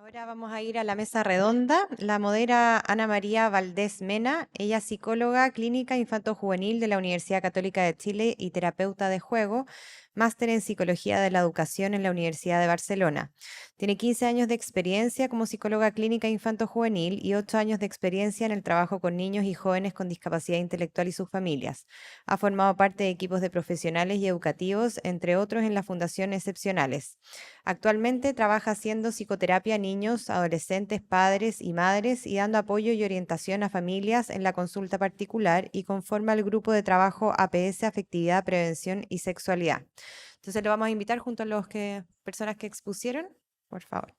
Ahora vamos a ir a la mesa redonda. La modera Ana María Valdés Mena. Ella es psicóloga clínica infanto-juvenil de la Universidad Católica de Chile y terapeuta de juego, máster en Psicología de la Educación en la Universidad de Barcelona. Tiene 15 años de experiencia como psicóloga clínica infanto-juvenil y 8 años de experiencia en el trabajo con niños y jóvenes con discapacidad intelectual y sus familias. Ha formado parte de equipos de profesionales y educativos, entre otros en la Fundación Excepcionales. Actualmente trabaja haciendo psicoterapia a niños, adolescentes, padres y madres y dando apoyo y orientación a familias en la consulta particular y conforma el grupo de trabajo APS, Afectividad, Prevención y Sexualidad. Entonces lo vamos a invitar junto a las personas que expusieron, por favor.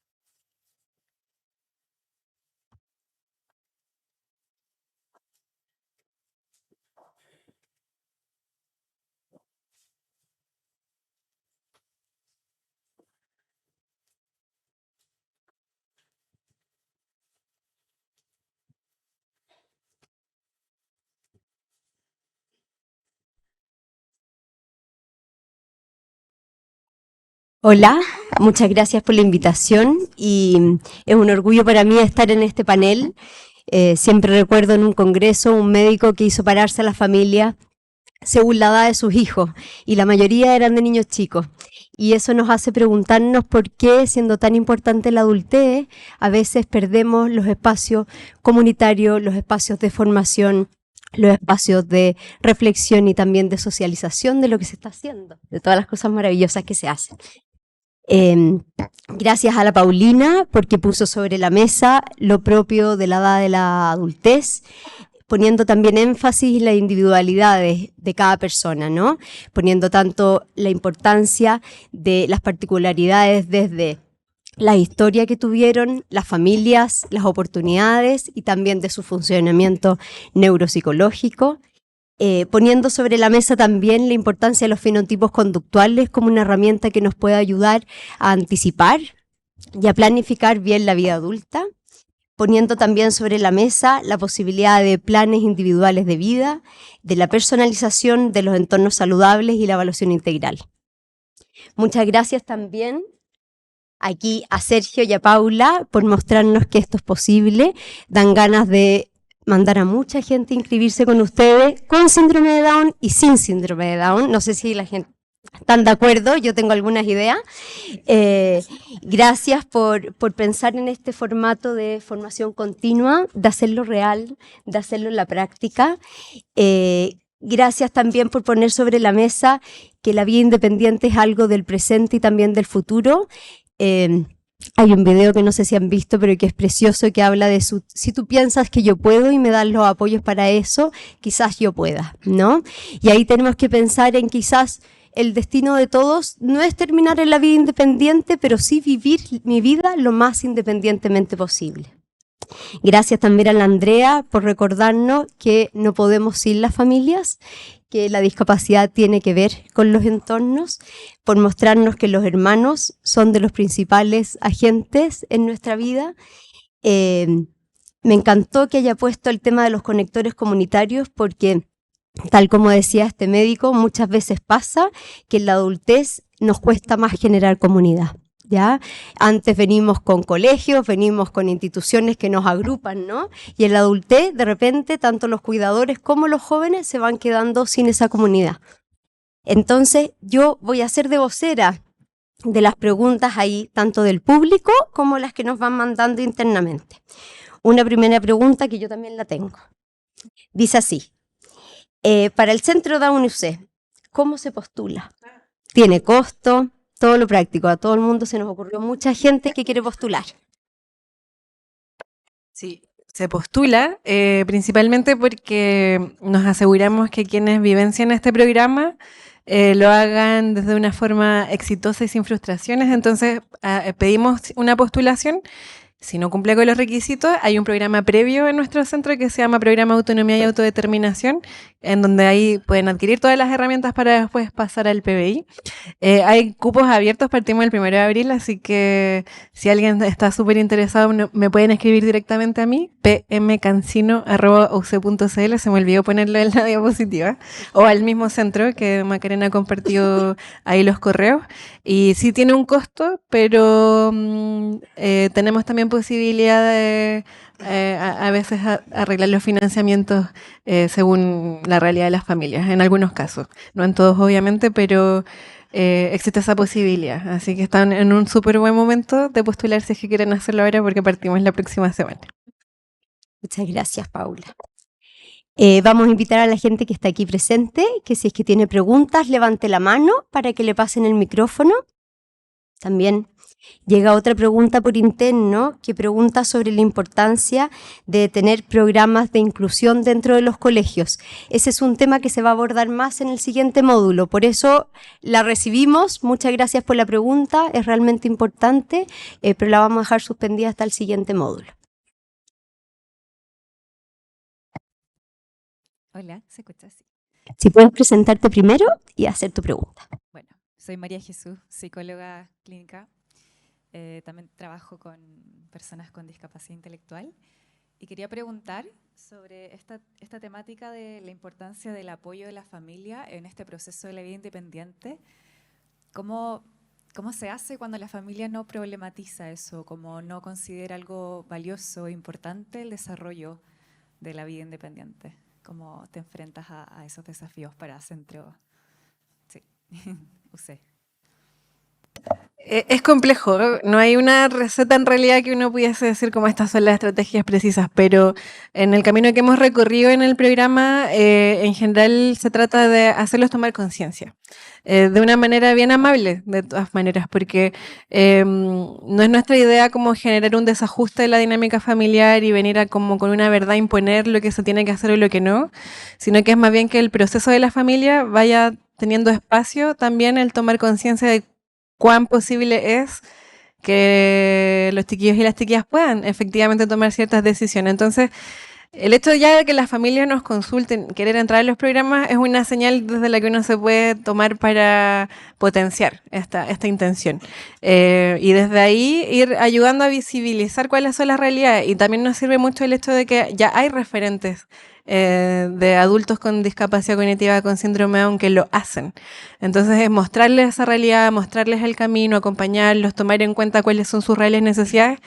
Hola, muchas gracias por la invitación y es un orgullo para mí estar en este panel. Siempre recuerdo en un congreso un médico que hizo pararse a la familia según la edad de sus hijos y la mayoría eran de niños chicos. Y eso nos hace preguntarnos por qué, siendo tan importante la adultez, a veces perdemos los espacios comunitarios, los espacios de formación, los espacios de reflexión y también de socialización de lo que se está haciendo, de todas las cosas maravillosas que se hacen. Gracias a la Paulina porque puso sobre la mesa lo propio de la edad de la adultez, poniendo también énfasis en las individualidades de cada persona, ¿no? Poniendo tanto la importancia de las particularidades desde la historia que tuvieron, las familias, las oportunidades y también de su funcionamiento neuropsicológico. Poniendo sobre la mesa también la importancia de los fenotipos conductuales como una herramienta que nos puede ayudar a anticipar y a planificar bien la vida adulta, poniendo también sobre la mesa la posibilidad de planes individuales de vida, de la personalización de los entornos saludables y la evaluación integral. Muchas gracias también aquí a Sergio y a Paula por mostrarnos que esto es posible. Dan ganas de mandar a mucha gente a inscribirse con ustedes con síndrome de Down y sin síndrome de Down. No sé si la gente están de acuerdo, yo tengo algunas ideas. Gracias por pensar en este formato de formación continua, de hacerlo real, de hacerlo en la práctica. Gracias también por poner sobre la mesa que la vida independiente es algo del presente y también del futuro. Hay un video que no sé si han visto, pero que es precioso, que habla de si tú piensas que yo puedo y me das los apoyos para eso, quizás yo pueda, ¿no? Y ahí tenemos que pensar en quizás el destino de todos no es terminar en la vida independiente, pero sí vivir mi vida lo más independientemente posible. Gracias también a la Andrea por recordarnos que no podemos sin las familias, que la discapacidad tiene que ver con los entornos, por mostrarnos que los hermanos son de los principales agentes en nuestra vida. Me encantó que haya puesto el tema de los conectores comunitarios porque, tal como decía este médico, muchas veces pasa que en la adultez nos cuesta más generar comunidad. ¿Ya? Antes venimos con colegios, venimos con instituciones que nos agrupan, ¿no? Y en la adultez, de repente, tanto los cuidadores como los jóvenes se van quedando sin esa comunidad. Entonces, yo voy a ser de vocera de las preguntas ahí, tanto del público como las que nos van mandando internamente. Una primera pregunta que yo también la tengo. Dice así, para el Centro Down UC, ¿cómo se postula? ¿Tiene costo? Todo lo práctico, a todo el mundo se nos ocurrió mucha gente que quiere postular. Sí, se postula principalmente porque nos aseguramos que quienes vivencian este programa lo hagan desde una forma exitosa y sin frustraciones. Entonces pedimos una postulación Si no cumple con los requisitos, hay un programa previo en nuestro centro que se llama Programa Autonomía y Autodeterminación, en donde ahí pueden adquirir todas las herramientas para después pasar al PBI. Hay cupos abiertos, partimos el 1 de abril, así que si alguien está súper interesado, me pueden escribir directamente a mí, pmcancino@uc.cl, se me olvidó ponerlo en la diapositiva, o al mismo centro que Macarena compartió ahí los correos. Y sí tiene un costo, pero tenemos también posibilidad de a veces arreglar los financiamientos según la realidad de las familias, en algunos casos. No en todos, obviamente, pero existe esa posibilidad. Así que están en un súper buen momento de postular si es que quieren hacerlo ahora, porque partimos la próxima semana. Muchas gracias, Paula. Vamos a invitar a la gente que está aquí presente, que si es que tiene preguntas, levante la mano para que le pasen el micrófono. También llega otra pregunta por interno que pregunta sobre la importancia de tener programas de inclusión dentro de los colegios. Ese es un tema que se va a abordar más en el siguiente módulo, por eso la recibimos. Muchas gracias por la pregunta, es realmente importante, pero la vamos a dejar suspendida hasta el siguiente módulo. Hola, ¿se escucha así? Si puedes presentarte primero y hacer tu pregunta. Bueno, soy María Jesús, psicóloga clínica. También trabajo con personas con discapacidad intelectual. Y quería preguntar sobre esta temática de la importancia del apoyo de la familia en este proceso de la vida independiente. ¿Cómo se hace cuando la familia no problematiza eso, como no considera algo valioso e importante el desarrollo de la vida independiente? ¿Cómo te enfrentas a esos desafíos para Centro? Sí, UC. Es complejo, no hay una receta en realidad que uno pudiese decir como estas son las estrategias precisas, pero en el camino que hemos recorrido en el programa, en general se trata de hacerlos tomar conciencia, de una manera bien amable, de todas maneras, porque no es nuestra idea como generar un desajuste de la dinámica familiar y venir a como con una verdad imponer lo que se tiene que hacer o lo que no, sino que es más bien que el proceso de la familia vaya teniendo espacio también el tomar conciencia de cuán posible es que los chiquillos y las chiquillas puedan efectivamente tomar ciertas decisiones. Entonces, el hecho ya de que las familias nos consulten, querer entrar en los programas, es una señal desde la que uno se puede tomar para potenciar esta intención. Y desde ahí ir ayudando a visibilizar cuáles son las realidades. Y también nos sirve mucho el hecho de que ya hay referentes de adultos con discapacidad cognitiva, con síndrome Down, que lo hacen. Entonces es mostrarles esa realidad, mostrarles el camino, acompañarlos, tomar en cuenta cuáles son sus reales necesidades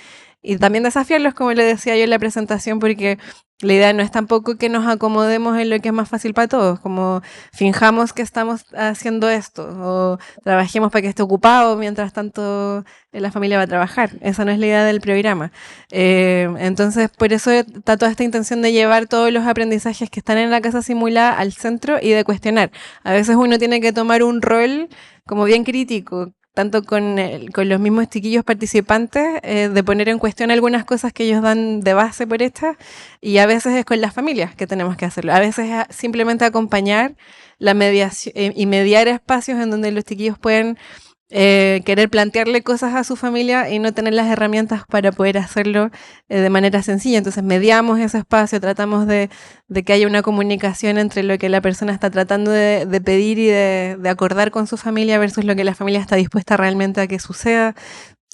y también desafiarlos, como le decía yo en la presentación, porque la idea no es tampoco que nos acomodemos en lo que es más fácil para todos, como finjamos que estamos haciendo esto o trabajemos para que esté ocupado mientras tanto la familia va a trabajar. Esa no es la idea del programa. Entonces, por eso está toda esta intención de llevar todos los aprendizajes que están en la casa simulada al centro y de cuestionar. A veces uno tiene que tomar un rol como bien crítico, tanto con los mismos chiquillos participantes, de poner en cuestión algunas cosas que ellos dan de base por hechas, y a veces es con las familias que tenemos que hacerlo. A veces es simplemente acompañar la mediación y mediar espacios en donde los chiquillos pueden querer plantearle cosas a su familia y no tener las herramientas para poder hacerlo de manera sencilla. Entonces mediamos ese espacio, tratamos de que haya una comunicación entre lo que la persona está tratando de pedir y de acordar con su familia versus lo que la familia está dispuesta realmente a que suceda.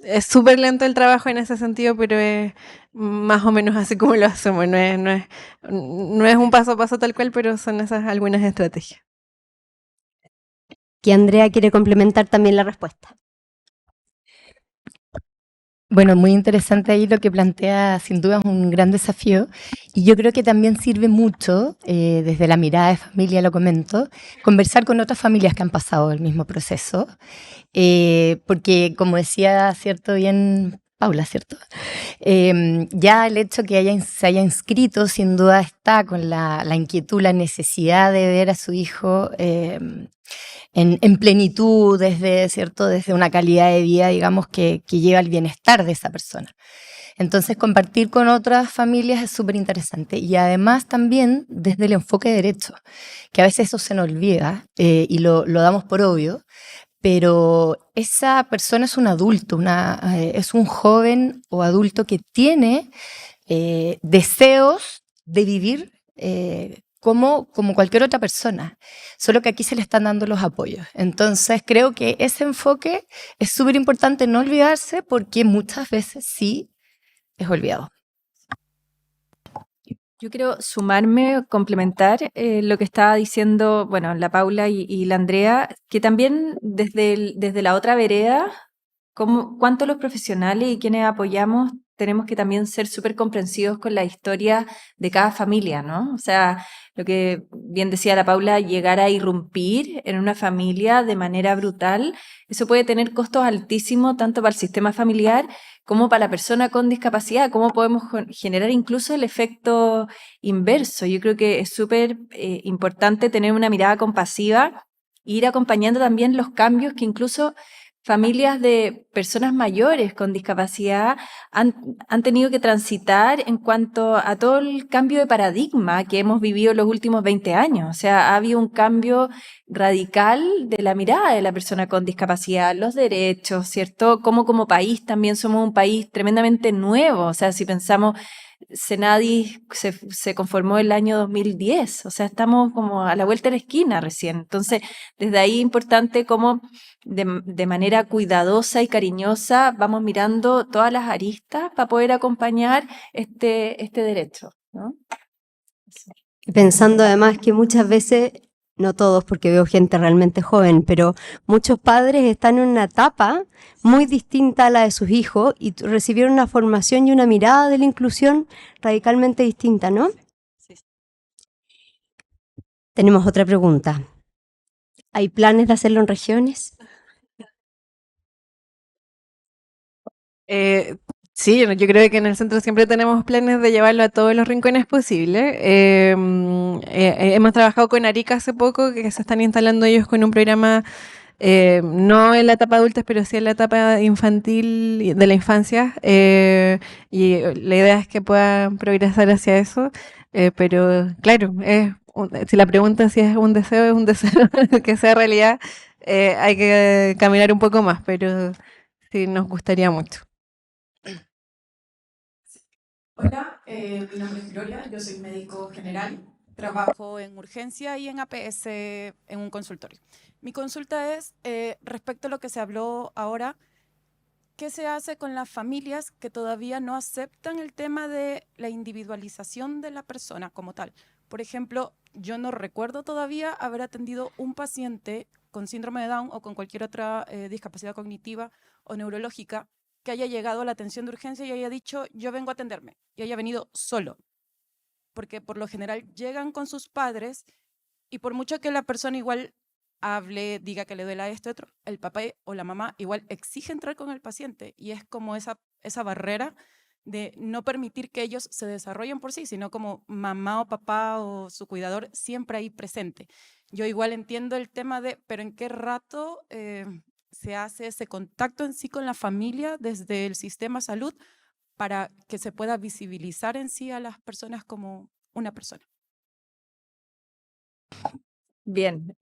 Es súper lento el trabajo en ese sentido, pero es más o menos así como lo hacemos. No es un paso a paso tal cual, pero son esas algunas estrategias. Que Andrea quiere complementar también la respuesta. Bueno, muy interesante ahí lo que plantea, sin duda es un gran desafío, y yo creo que también sirve mucho, desde la mirada de familia lo comento, conversar con otras familias que han pasado el mismo proceso, porque como decía, cierto, bien Paula, ¿cierto? Ya el hecho que se haya inscrito sin duda está con la inquietud, la necesidad de ver a su hijo en plenitud, desde una calidad de vida, digamos, que lleva al bienestar de esa persona. Entonces, compartir con otras familias es súper interesante. Y además también desde el enfoque de derecho, que a veces eso se nos olvida y lo damos por obvio, pero esa persona es un adulto, es un joven o adulto que tiene deseos de vivir como cualquier otra persona, solo que aquí se le están dando los apoyos. Entonces creo que ese enfoque es súper importante no olvidarse, porque muchas veces sí es olvidado. Yo quiero sumarme, complementar lo que estaba diciendo, bueno, la Paula y la Andrea, que también desde la otra vereda, cuánto los profesionales y quienes apoyamos tenemos que también ser súper comprensivos con la historia de cada familia, ¿no? O sea, lo que bien decía la Paula, llegar a irrumpir en una familia de manera brutal, eso puede tener costos altísimos tanto para el sistema familiar como para la persona con discapacidad. ¿Cómo podemos generar incluso el efecto inverso? Yo creo que es súper importante tener una mirada compasiva e ir acompañando también los cambios que incluso familias de personas mayores con discapacidad han tenido que transitar en cuanto a todo el cambio de paradigma que hemos vivido en los últimos 20 años. O sea, ha habido un cambio radical de la mirada de la persona con discapacidad, los derechos, ¿cierto? Como país también somos un país tremendamente nuevo. O sea, si pensamos, Senadis se conformó el año 2010, o sea, estamos como a la vuelta de la esquina recién. Entonces, desde ahí es importante cómo de manera cuidadosa y cariñosa vamos mirando todas las aristas para poder acompañar este derecho, ¿no? Pensando además que muchas veces, no todos porque veo gente realmente joven, pero muchos padres están en una etapa muy distinta a la de sus hijos y recibieron una formación y una mirada de la inclusión radicalmente distinta, ¿no? Sí. Tenemos otra pregunta. ¿Hay planes de hacerlo en regiones? Sí, yo creo que en el centro siempre tenemos planes de llevarlo a todos los rincones posibles. Hemos trabajado con Arica hace poco, que se están instalando ellos con un programa, no en la etapa adulta, pero sí en la etapa infantil, de la infancia, y la idea es que puedan progresar hacia eso, pero claro, si la pregunta si es un deseo que sea realidad, hay que caminar un poco más, pero sí nos gustaría mucho. Hola, mi nombre es Gloria, yo soy médico general, trabajo en urgencia y en APS en un consultorio. Mi consulta es respecto a lo que se habló ahora, ¿qué se hace con las familias que todavía no aceptan el tema de la individualización de la persona como tal? Por ejemplo, yo no recuerdo todavía haber atendido un paciente con síndrome de Down o con cualquier otra discapacidad cognitiva o neurológica que haya llegado a la atención de urgencia y haya dicho, yo vengo a atenderme, y haya venido solo. Porque por lo general llegan con sus padres y por mucho que la persona igual hable, diga que le duele esto, otro, el papá o la mamá igual exige entrar con el paciente y es como esa barrera de no permitir que ellos se desarrollen por sí, sino como mamá o papá o su cuidador siempre ahí presente. Yo igual entiendo el tema de, pero ¿en qué rato se hace ese contacto en sí con la familia desde el sistema salud para que se pueda visibilizar en sí a las personas como una persona? Bien,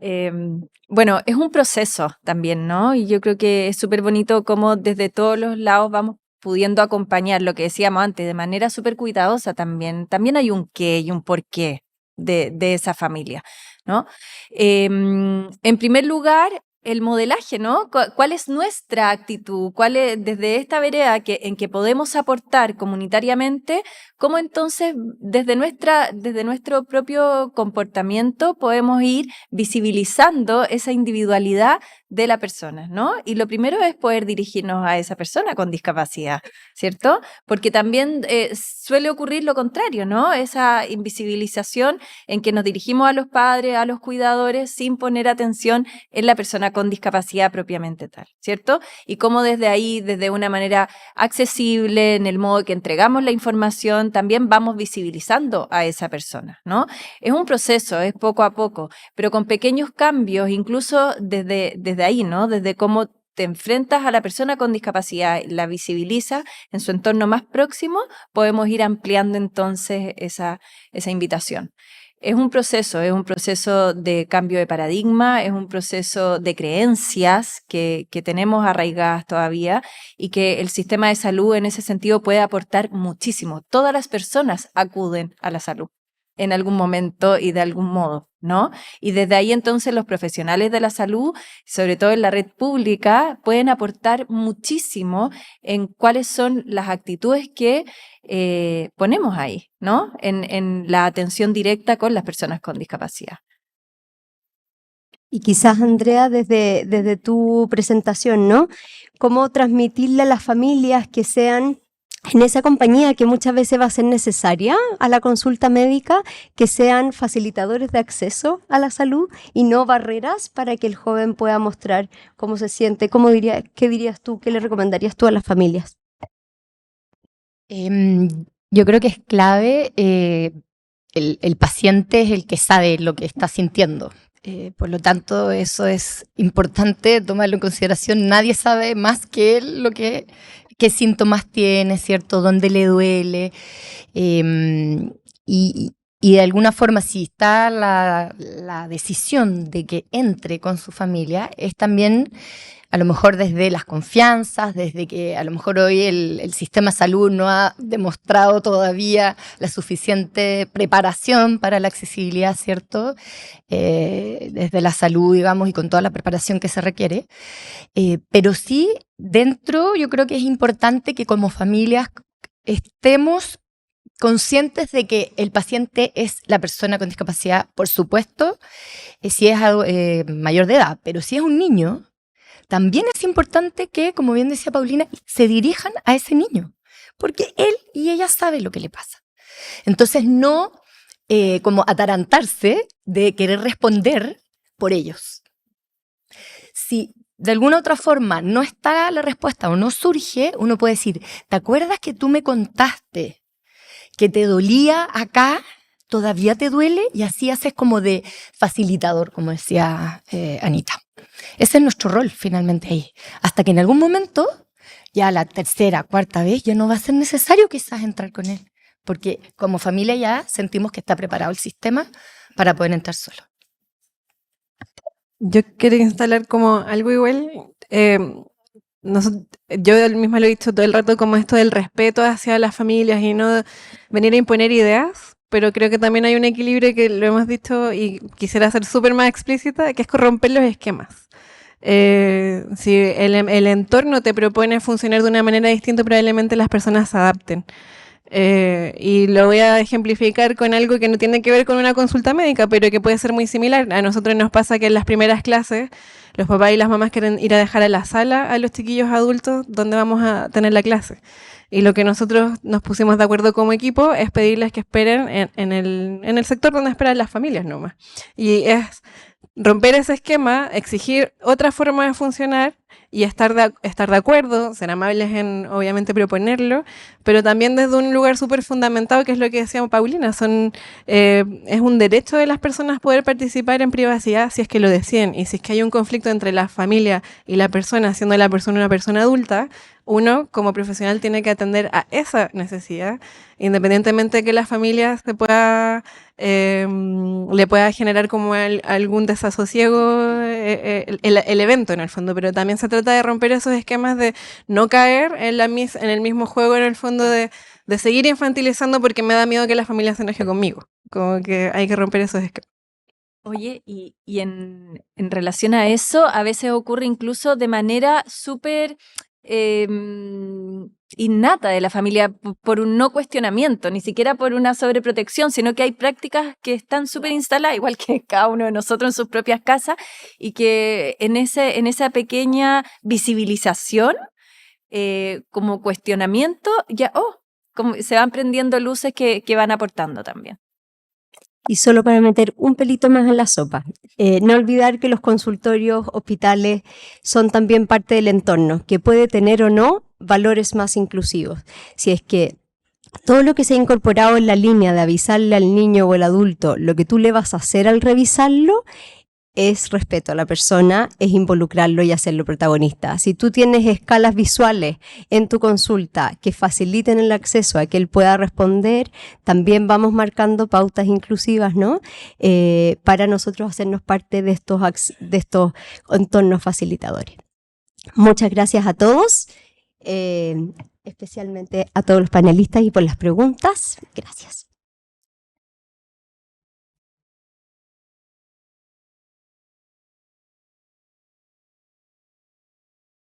bueno, es un proceso también, ¿no? Y yo creo que es súper bonito cómo desde todos los lados vamos pudiendo acompañar lo que decíamos antes, de manera súper cuidadosa también. También hay un qué y un por qué de esa familia, ¿no? En primer lugar, el modelaje, ¿no? ¿Cuál es nuestra actitud? ¿Cuál es, desde esta vereda en que podemos aportar comunitariamente, cómo entonces desde nuestro propio comportamiento podemos ir visibilizando esa individualidad de la persona, ¿no? Y lo primero es poder dirigirnos a esa persona con discapacidad, ¿cierto? Porque también suele ocurrir lo contrario, ¿no? Esa invisibilización en que nos dirigimos a los padres, a los cuidadores, sin poner atención en la persona con discapacidad propiamente tal, ¿cierto? Y cómo desde ahí, desde una manera accesible, en el modo que entregamos la información, también vamos visibilizando a esa persona, ¿no? Es un proceso, es poco a poco, pero con pequeños cambios, incluso desde ahí, ¿no? Desde cómo te enfrentas a la persona con discapacidad, la visibilizas en su entorno más próximo, podemos ir ampliando entonces esa invitación. es un proceso de cambio de paradigma, es un proceso de creencias que tenemos arraigadas todavía y que el sistema de salud en ese sentido puede aportar muchísimo. Todas las personas acuden a la salud en algún momento y de algún modo, ¿no? Y desde ahí entonces los profesionales de la salud, sobre todo en la red pública, pueden aportar muchísimo en cuáles son las actitudes que ponemos ahí, ¿no? En la atención directa con las personas con discapacidad. Y quizás, Andrea, desde tu presentación, ¿no? ¿Cómo transmitirle a las familias que sean en esa compañía que muchas veces va a ser necesaria a la consulta médica, que sean facilitadores de acceso a la salud y no barreras para que el joven pueda mostrar cómo se siente? ¿Qué dirías tú, qué le recomendarías tú a las familias? Yo creo que es clave, el paciente es el que sabe lo que está sintiendo. Por lo tanto, eso es importante tomarlo en consideración. Nadie sabe más que él qué síntomas tiene, ¿cierto? Dónde le duele. Y de alguna forma, si está la decisión de que entre con su familia, es también a lo mejor desde las confianzas, desde que a lo mejor hoy el sistema de salud no ha demostrado todavía la suficiente preparación para la accesibilidad, ¿cierto? Desde la salud, digamos, y con toda la preparación que se requiere. Pero sí, dentro yo creo que es importante que como familias estemos conscientes de que el paciente es la persona con discapacidad, por supuesto, si es mayor de edad, pero si es un niño, también es importante que, como bien decía Paulina, se dirijan a ese niño, porque él y ella saben lo que le pasa. Entonces, no como atarantarse de querer responder por ellos. Si de alguna otra forma no está la respuesta o no surge, uno puede decir, ¿te acuerdas que tú me contaste que te dolía acá? ¿Todavía te duele? Y así haces como de facilitador, como decía Anita. Ese es nuestro rol finalmente ahí. Hasta que en algún momento, ya la tercera, cuarta vez, ya no va a ser necesario quizás entrar con él. Porque como familia ya sentimos que está preparado el sistema para poder entrar solo. Yo quiero instalar como algo igual. Yo misma lo he dicho todo el rato, como esto del respeto hacia las familias y no venir a imponer ideas, pero creo que también hay un equilibrio que lo hemos dicho y quisiera ser súper más explícita, que es romper los esquemas. Si el entorno te propone funcionar de una manera distinta, probablemente las personas se adapten. Y lo voy a ejemplificar con algo que no tiene que ver con una consulta médica, pero que puede ser muy similar. A nosotros nos pasa que en las primeras clases los papás y las mamás quieren ir a dejar a la sala a los chiquillos adultos donde vamos a tener la clase. Y lo que nosotros nos pusimos de acuerdo como equipo es pedirles que esperen en el sector donde esperan las familias nomás. Y es romper ese esquema, exigir otra forma de funcionar y estar de acuerdo, ser amables en obviamente proponerlo, pero también desde un lugar súper fundamentado, que es lo que decía Paulina, es un derecho de las personas poder participar en privacidad si es que lo deciden, y si es que hay un conflicto entre la familia y la persona, siendo la persona una persona adulta, uno como profesional tiene que atender a esa necesidad, independientemente de que la familia le pueda generar como algún desasosiego el evento en el fondo, pero también se trata de romper esos esquemas de no caer en el mismo juego en el fondo de seguir infantilizando porque me da miedo que la familia se enoje conmigo, como que hay que romper esos esquemas. Oye, y en relación a eso, a veces ocurre incluso de manera súper innata de la familia, por un no cuestionamiento, ni siquiera por una sobreprotección, sino que hay prácticas que están súper instaladas, igual que cada uno de nosotros en sus propias casas, y que en esa pequeña visibilización, como cuestionamiento, ya como se van prendiendo luces que van aportando también. Y solo para meter un pelito más en la sopa, no olvidar que los consultorios, hospitales son también parte del entorno, que puede tener o no valores más inclusivos. Si es que todo lo que se ha incorporado en la línea de avisarle al niño o al adulto lo que tú le vas a hacer al revisarlo, es respeto a la persona, es involucrarlo y hacerlo protagonista. Si tú tienes escalas visuales en tu consulta que faciliten el acceso a que él pueda responder, también vamos marcando pautas inclusivas, ¿no? Para nosotros hacernos parte de estos entornos facilitadores. Muchas gracias a todos, especialmente a todos los panelistas y por las preguntas. Gracias.